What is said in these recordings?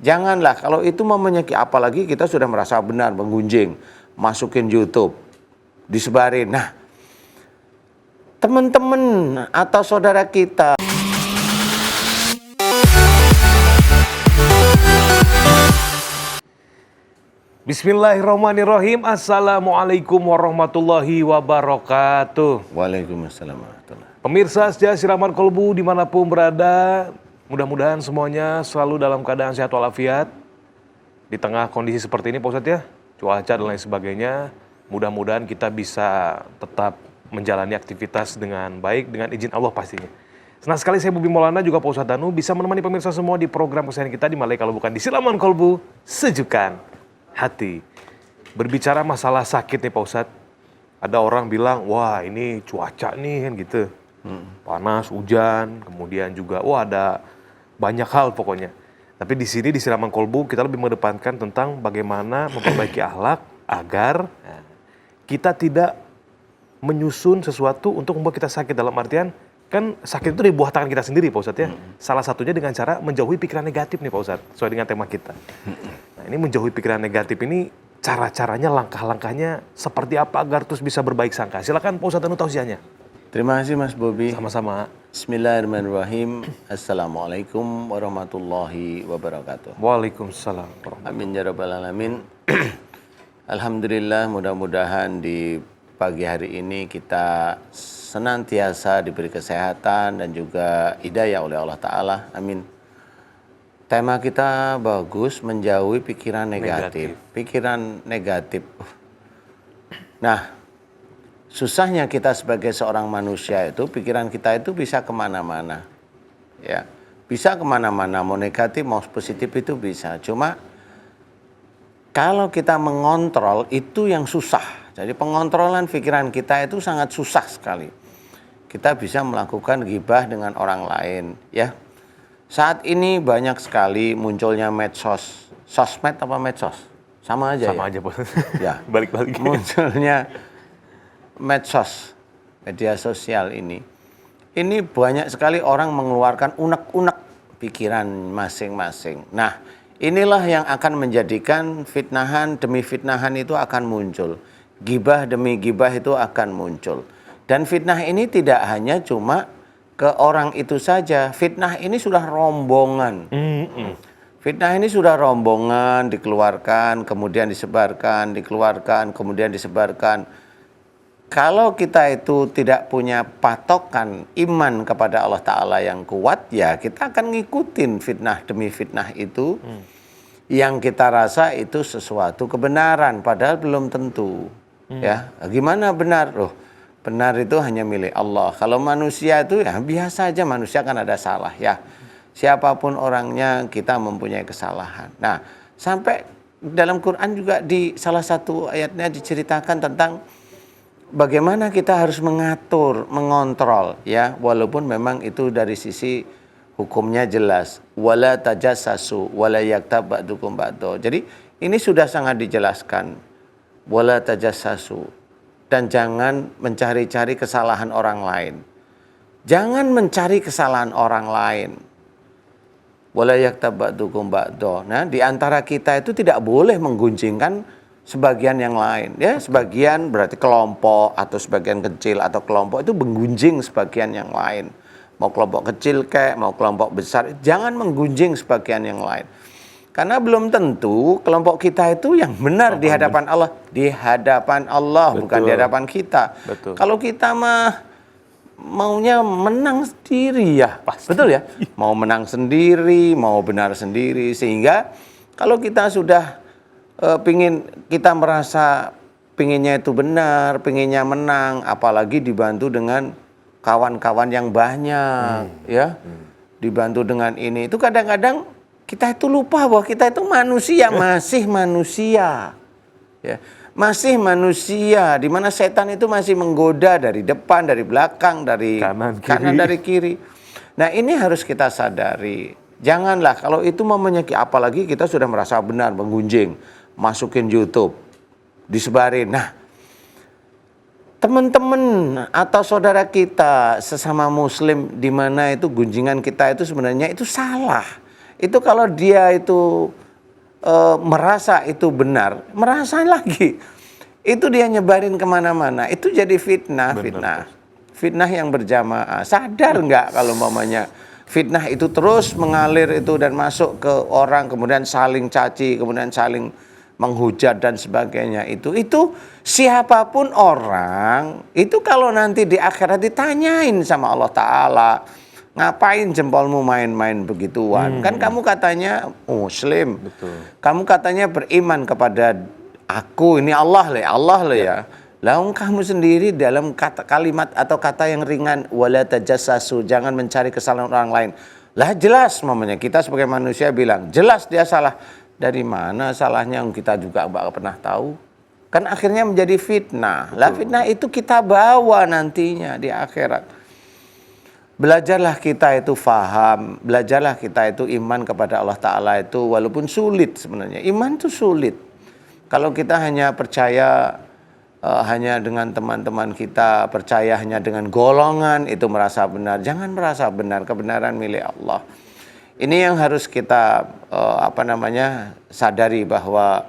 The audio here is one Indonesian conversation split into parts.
Janganlah, kalau itu mau menyakiti, apalagi kita sudah merasa benar, menggunjing, masukin YouTube, disebarin. Nah, teman-teman atau saudara kita. Bismillahirrahmanirrahim. Assalamualaikum warahmatullahi wabarakatuh. Waalaikumsalam warahmatullahi. Pemirsa setia Siraman Kolbu dimanapun berada, mudah-mudahan semuanya selalu dalam keadaan sehat walafiat. Di tengah kondisi seperti ini Pak Ustadz ya, cuaca dan lain sebagainya, mudah-mudahan kita bisa tetap menjalani aktivitas dengan baik, dengan izin Allah pastinya. Senang sekali saya Bobi Maulana juga Pak Ustadz Danu bisa menemani pemirsa semua di program kesayangan kita di Malai kalau bukan di Siraman Kolbu, sejukan hati. Berbicara masalah sakit nih Pak Ustadz, ada orang bilang, wah ini cuaca nih kan gitu. Panas, hujan, kemudian juga, wah ada banyak hal pokoknya. Tapi di sini di Siraman Kolbu kita lebih mengedepankan tentang bagaimana memperbaiki akhlak agar kita tidak menyusun sesuatu untuk membuat kita sakit. Dalam artian, kan sakit itu dari buah tangan kita sendiri Pak Ustadz ya. Salah satunya dengan cara menjauhi pikiran negatif nih Pak Ustadz, sesuai dengan tema kita. Nah, ini menjauhi pikiran negatif ini cara-caranya, langkah-langkahnya seperti apa agar terus bisa berbaik sangka. Silakan Pak Ustadz Danu tausiahnya. Terima kasih Mas Bobi. Sama-sama. Bismillahirrahmanirrahim. Assalamualaikum warahmatullahi wabarakatuh. Waalaikumsalam. Amin ya rabbal alamin. Alhamdulillah, mudah-mudahan di pagi hari ini kita senantiasa diberi kesehatan dan juga hidayah oleh Allah Ta'ala. Amin. Tema kita bagus, menjauhi pikiran negatif. Pikiran negatif. Nah, susahnya kita sebagai seorang manusia itu, pikiran kita itu bisa kemana-mana. Ya, bisa kemana-mana, mau negatif, mau positif itu bisa. Cuma kalau kita mengontrol itu yang susah. Jadi pengontrolan pikiran kita itu sangat susah sekali. Kita bisa melakukan ghibah dengan orang lain, ya. Saat ini banyak sekali munculnya medsos. Sosmed apa medsos? Sama aja. Sama ya? aja Pak. Ya. Balik-balik. Munculnya medsos, media sosial ini banyak sekali orang mengeluarkan unek-unek pikiran masing-masing. Nah, inilah yang akan menjadikan fitnahan demi fitnahan itu akan muncul. Gibah demi gibah itu akan muncul. Dan fitnah ini tidak hanya cuma ke orang itu saja. Fitnah ini sudah rombongan. Fitnah ini sudah rombongan, dikeluarkan, kemudian disebarkan, dikeluarkan, kemudian disebarkan. Kalau kita itu tidak punya patokan iman kepada Allah Ta'ala yang kuat, ya kita akan ngikutin fitnah demi fitnah itu. Yang kita rasa itu sesuatu kebenaran, padahal belum tentu. Ya, gimana benar? Loh, benar itu hanya milik Allah. Kalau manusia itu ya biasa aja, manusia kan ada salah ya. Siapapun orangnya kita mempunyai kesalahan. Nah, sampai dalam Quran juga di salah satu ayatnya diceritakan tentang bagaimana kita harus mengatur, mengontrol ya, walaupun memang itu dari sisi hukumnya jelas. Wala tajassasu wala yaktab ba'dukum ba'da. Jadi ini sudah sangat dijelaskan. Wala tajassasu, dan jangan mencari-cari kesalahan orang lain. Jangan mencari kesalahan orang lain. Wala yaktab ba'dukum ba'da. Nah, di antara kita itu tidak boleh menggunjingkan sebagian yang lain, ya. Sebagian berarti kelompok atau sebagian kecil atau kelompok itu menggunjing sebagian yang lain. Mau kelompok kecil kayak mau kelompok besar, jangan menggunjing sebagian yang lain. Karena belum tentu kelompok kita itu yang benar di hadapan Allah. Di hadapan Allah, bukan di hadapan kita. Betul. Kalau kita mah maunya menang sendiri ya. Pasti. Betul ya? Mau menang sendiri, mau benar sendiri. Sehingga kalau kita sudah kita merasa pinginnya itu benar, pinginnya menang, apalagi dibantu dengan kawan-kawan yang banyak, ya. Dibantu dengan ini. Itu kadang-kadang kita itu lupa bahwa kita itu manusia, masih manusia. Ya, masih manusia, di mana setan itu masih menggoda dari depan, dari belakang, dari kanan, dari kiri. Nah, ini harus kita sadari. Janganlah kalau itu mau menyakiti, apalagi kita sudah merasa benar, menggunjing, masukin YouTube, disebarin. Nah, teman-teman atau saudara kita sesama muslim di mana itu gunjingan kita itu sebenarnya itu salah. Itu kalau dia itu merasa itu benar, merasa lagi. Itu dia nyebarin kemana-mana. Itu jadi fitnah, fitnah yang berjamaah. Sadar nggak kalau mamanya fitnah itu terus mengalir itu dan masuk ke orang, kemudian saling caci, kemudian saling menghujat dan sebagainya. Itu siapapun orang, itu kalau nanti di akhirat ditanyain sama Allah Ta'ala, ngapain jempolmu main-main begituan? Kan kamu katanya muslim, kamu katanya beriman kepada aku, ini Allah lah ya. Lalu kamu sendiri dalam kalimat atau kata yang ringan, wala tajassasu, jangan mencari kesalahan orang lain. Lah jelas mamanya kita sebagai manusia bilang, jelas dia salah. Dari mana salahnya kita juga nggak pernah tahu. Kan akhirnya menjadi fitnah. Lah fitnah itu kita bawa nantinya di akhirat. Belajarlah kita itu faham, belajarlah kita itu iman kepada Allah Ta'ala itu walaupun sulit sebenarnya. Iman itu sulit. Kalau kita hanya percaya hanya dengan teman-teman kita, percaya hanya dengan golongan, itu merasa benar. Jangan merasa benar, kebenaran milik Allah. Ini yang harus kita sadari bahwa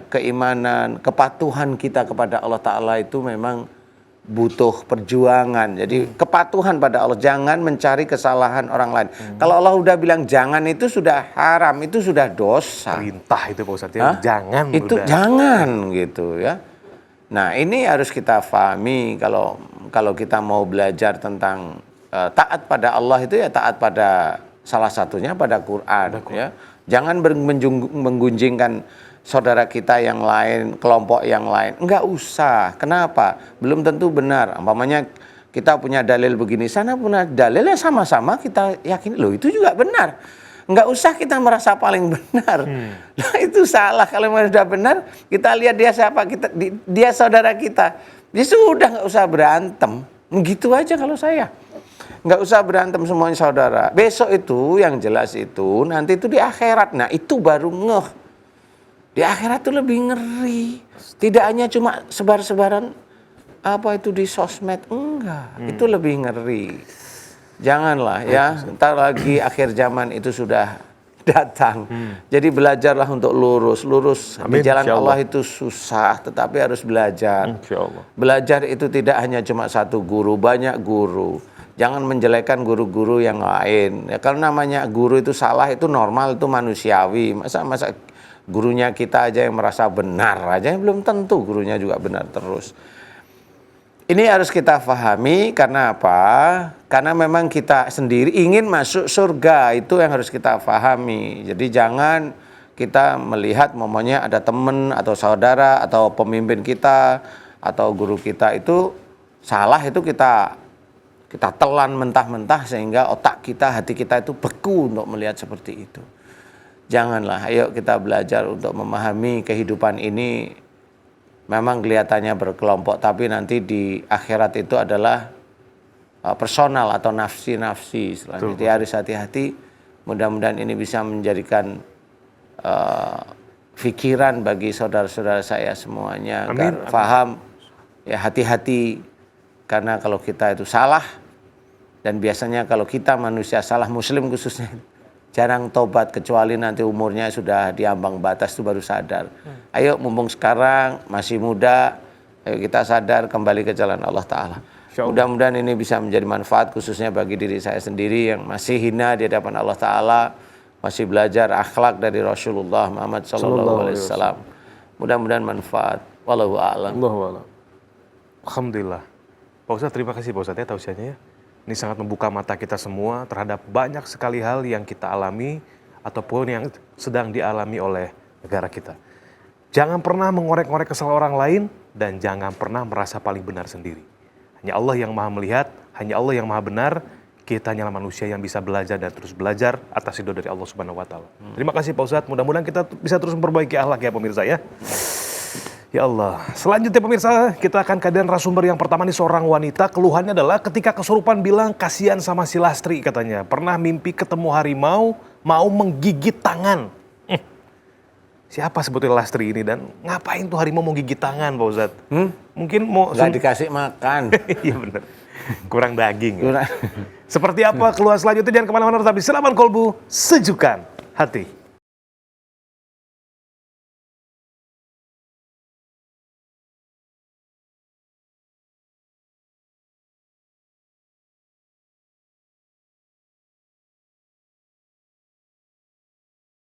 keimanan, kepatuhan kita kepada Allah Ta'ala itu memang butuh perjuangan. Jadi kepatuhan pada Allah, jangan mencari kesalahan orang lain. Kalau Allah udah bilang jangan, itu sudah haram, itu sudah dosa. Perintah itu Pak Ustadz ya, jangan. Itu udah. Jangan gitu ya. Nah ini harus kita pahami kalau kita mau belajar tentang taat pada Allah itu ya taat pada salah satunya pada Quran. Ya. Jangan menggunjingkan saudara kita yang lain, kelompok yang lain. Enggak usah. Kenapa? Belum tentu benar. Umpamanya kita punya dalil begini, sana punya dalilnya sama-sama kita yakin, loh itu juga benar. Enggak usah kita merasa paling benar. Nah, itu salah. Kalau sudah benar, kita lihat dia siapa, dia saudara kita. Ya sudah, enggak usah berantem. Gitu aja kalau saya. Nggak usah berantem semuanya saudara. Besok itu yang jelas itu nanti itu di akhirat. Nah itu baru ngeh. Di akhirat itu lebih ngeri. Tidak hanya cuma sebar-sebaran apa itu di sosmed. Enggak. Itu lebih ngeri. Janganlah ya. Ntar lagi akhir zaman itu sudah datang. Jadi belajarlah untuk lurus. Di jalan Allah itu susah, tetapi harus belajar. Belajar itu tidak hanya cuma satu guru, banyak guru. Jangan menjelekkan guru-guru yang lain. Ya, kalau namanya guru itu salah, itu normal, itu manusiawi. Masa gurunya kita aja yang merasa benar aja, belum tentu gurunya juga benar terus. Ini harus kita pahami, karena apa? Karena memang kita sendiri ingin masuk surga, itu yang harus kita pahami. Jadi jangan kita melihat momennya ada teman atau saudara atau pemimpin kita atau guru kita itu salah, itu kita telan mentah-mentah sehingga otak kita, hati kita itu beku untuk melihat seperti itu. Janganlah, ayo kita belajar untuk memahami kehidupan ini. Memang kelihatannya berkelompok, tapi nanti di akhirat itu adalah personal atau nafsi-nafsi. Jadi harus hati-hati, mudah-mudahan ini bisa menjadikan pikiran bagi saudara-saudara saya semuanya. Agar paham, ya hati-hati. Karena kalau kita itu salah, dan biasanya kalau kita manusia salah, muslim khususnya, jarang tobat kecuali nanti umurnya sudah diambang batas itu baru sadar. Ayo mumpung sekarang masih muda, ayo kita sadar kembali ke jalan Allah Ta'ala. Mudah-mudahan ini bisa menjadi manfaat khususnya bagi diri saya sendiri yang masih hina di hadapan Allah Ta'ala, masih belajar akhlak dari Rasulullah Muhammad SAW. Mudah-mudahan manfaat. Wallahu a'lam. Alhamdulillah. Pak Ustadz, terima kasih Pak Ustadz ya tausiahnya ya. Ini sangat membuka mata kita semua terhadap banyak sekali hal yang kita alami ataupun yang sedang dialami oleh negara kita. Jangan pernah mengorek-ngorek kesalahan orang lain dan jangan pernah merasa paling benar sendiri. Hanya Allah yang maha melihat, hanya Allah yang maha benar. Kita hanyalah manusia yang bisa belajar dan terus belajar atas ridho dari Allah Subhanahu wa Ta'ala. Terima kasih Pak Ustadz, mudah-mudahan kita bisa terus memperbaiki akhlak ya pemirsa ya. Ya Allah. Selanjutnya pemirsa, kita akan kehadiran narasumber yang pertama nih, seorang wanita. Keluhannya adalah ketika kesurupan bilang kasihan sama si Lastri katanya. Pernah mimpi ketemu harimau, mau menggigit tangan. Siapa sebetulnya Lastri ini dan ngapain tuh harimau mau gigit tangan Pak Ustadz? Mungkin mau... Gak dikasih makan. Iya benar. Kurang daging. Kurang. Seperti apa keluhan selanjutnya, jangan kemana-mana, tapi Siraman Kolbu, sejukan hati.